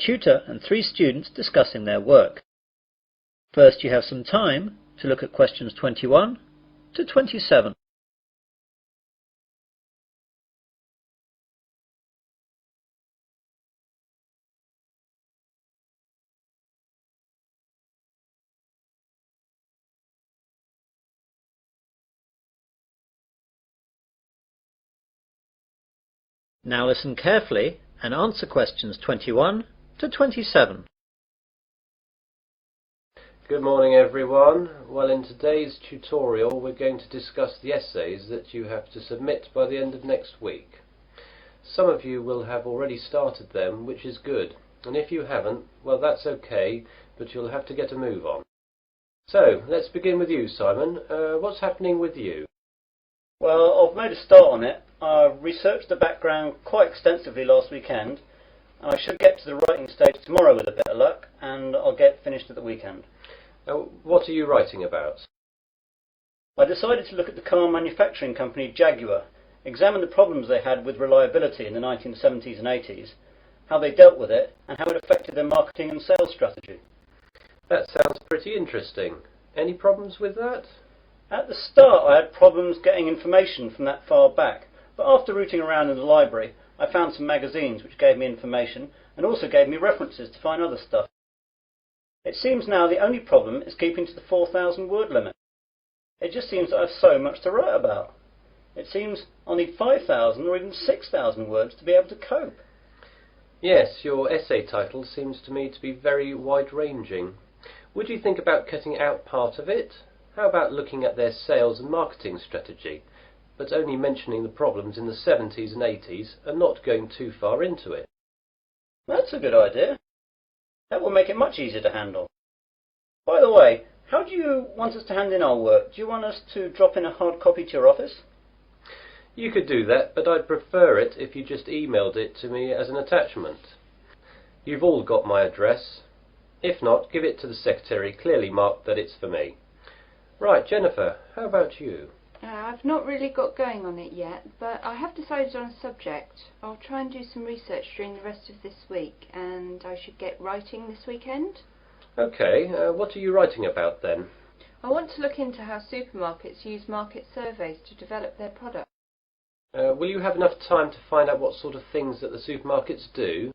tutor and 3 students discussing their work. First, you have some time to look at questions 21 to 27. Now listen carefully and answer questions 21 to 27. Good morning everyone. Well, in today's tutorial we're going to discuss the essays that you have to submit by the end of next week. Some of you will have already started them, which is good, and if you haven't, well, that's okay, but you'll have to get a move on. So let's begin with you, Simon. What's happening with you? Well, I've made a start on it. I researched the background quite extensively last weekend, and I should get to the writing stage tomorrow with a bit of luck, and I'll get finished at the weekend. What are you writing about? I decided to look at the car manufacturing company Jaguar, examine the problems they had with reliability in the 1970s and 80s, how they dealt with it, and how it affected their marketing and sales strategy. That sounds pretty interesting. Any problems with that? At the start I had problems getting information from that far back, but after rooting around in the library I found some magazines which gave me information and also gave me references to find other stuff. It seems now the only problem is keeping to the 4,000 word limit. It just seems that I have so much to write about. It seems I need 5,000 or even 6,000 words to be able to cope. Yes, your essay title seems to me to be very wide-ranging. Would you think about cutting out part of it? How about looking at their sales and marketing strategy, but only mentioning the problems in the 70s and 80s and not going too far into it? That's a good idea. That will make it much easier to handle. By the way, how do you want us to hand in our work? Do you want us to drop in a hard copy to your office? You could do that, but I'd prefer it if you just emailed it to me as an attachment. You've all got my address. If not, give it to the secretary, clearly marked that it's for me. Right, Jennifer, how about you? I've not really got going on it yet, but I have decided on a subject. I'll try and do some research during the rest of this week, and I should get writing this weekend. Okay, what are you writing about then? I want to look into how supermarkets use market surveys to develop their products. Will you have enough time to find out what sort of things that the supermarkets do?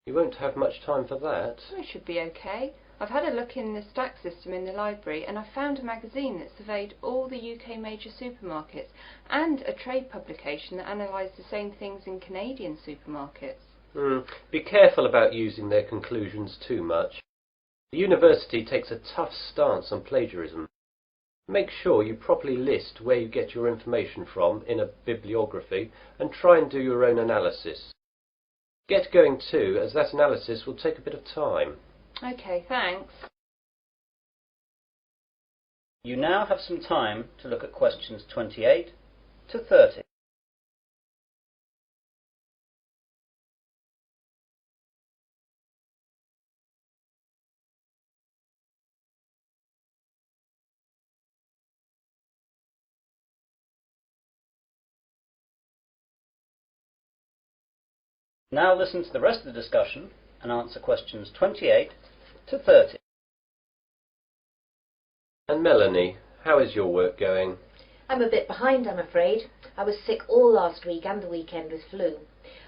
You won't have much time for that. I should be okay. I've had a look in the stack system in the library and I found a magazine that surveyed all the UK major supermarkets and a trade publication that analysed the same things in Canadian supermarkets. Be careful about using their conclusions too much. The university takes a tough stance on plagiarism. Make sure you properly list where you get your information from in a bibliography and try and do your own analysis. Get going too, as that analysis will take a bit of time. Okay, thanks. You now have some time to look at questions 28 to 30. Now listen to the rest of the discussion and answer questions 28 to 30. And Melanie, how is your work going? I'm a bit behind, I'm afraid. I was sick all last week and the weekend with flu.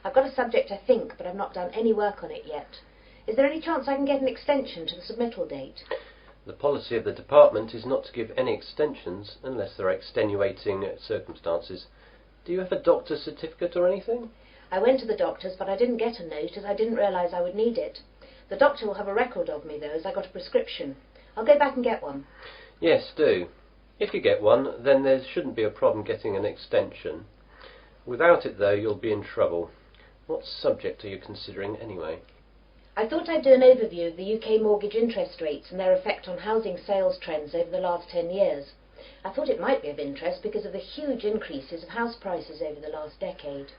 I've got a subject, I think, but I've not done any work on it yet. Is there any chance I can get an extension to the submittal date? The policy of the department is not to give any extensions unless there are extenuating circumstances. Do you have a doctor's certificate or anything? I went to the doctor's, but I didn't get a note as I didn't realise I would need it. The doctor will have a record of me, though, as I got a prescription. I'll go back and get one. Yes, do. If you get one, then there shouldn't be a problem getting an extension. Without it, though, you'll be in trouble. What subject are you considering, anyway? I thought I'd do an overview of the UK mortgage interest rates and their effect on housing sales trends over the last 10 years. I thought it might be of interest because of the huge increases of house prices over the last decade.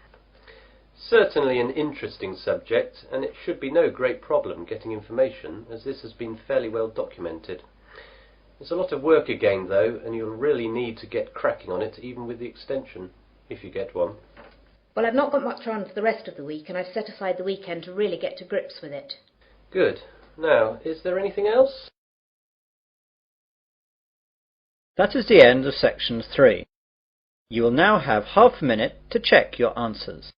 Certainly an interesting subject, and it should be no great problem getting information, as this has been fairly well documented. It's a lot of work again, though, and you'll really need to get cracking on it, even with the extension, if you get one. Well, I've not got much on for the rest of the week, and I've set aside the weekend to really get to grips with it. Good. Now, is there anything else? That is the end of section 3. You will now have half a minute to check your answers.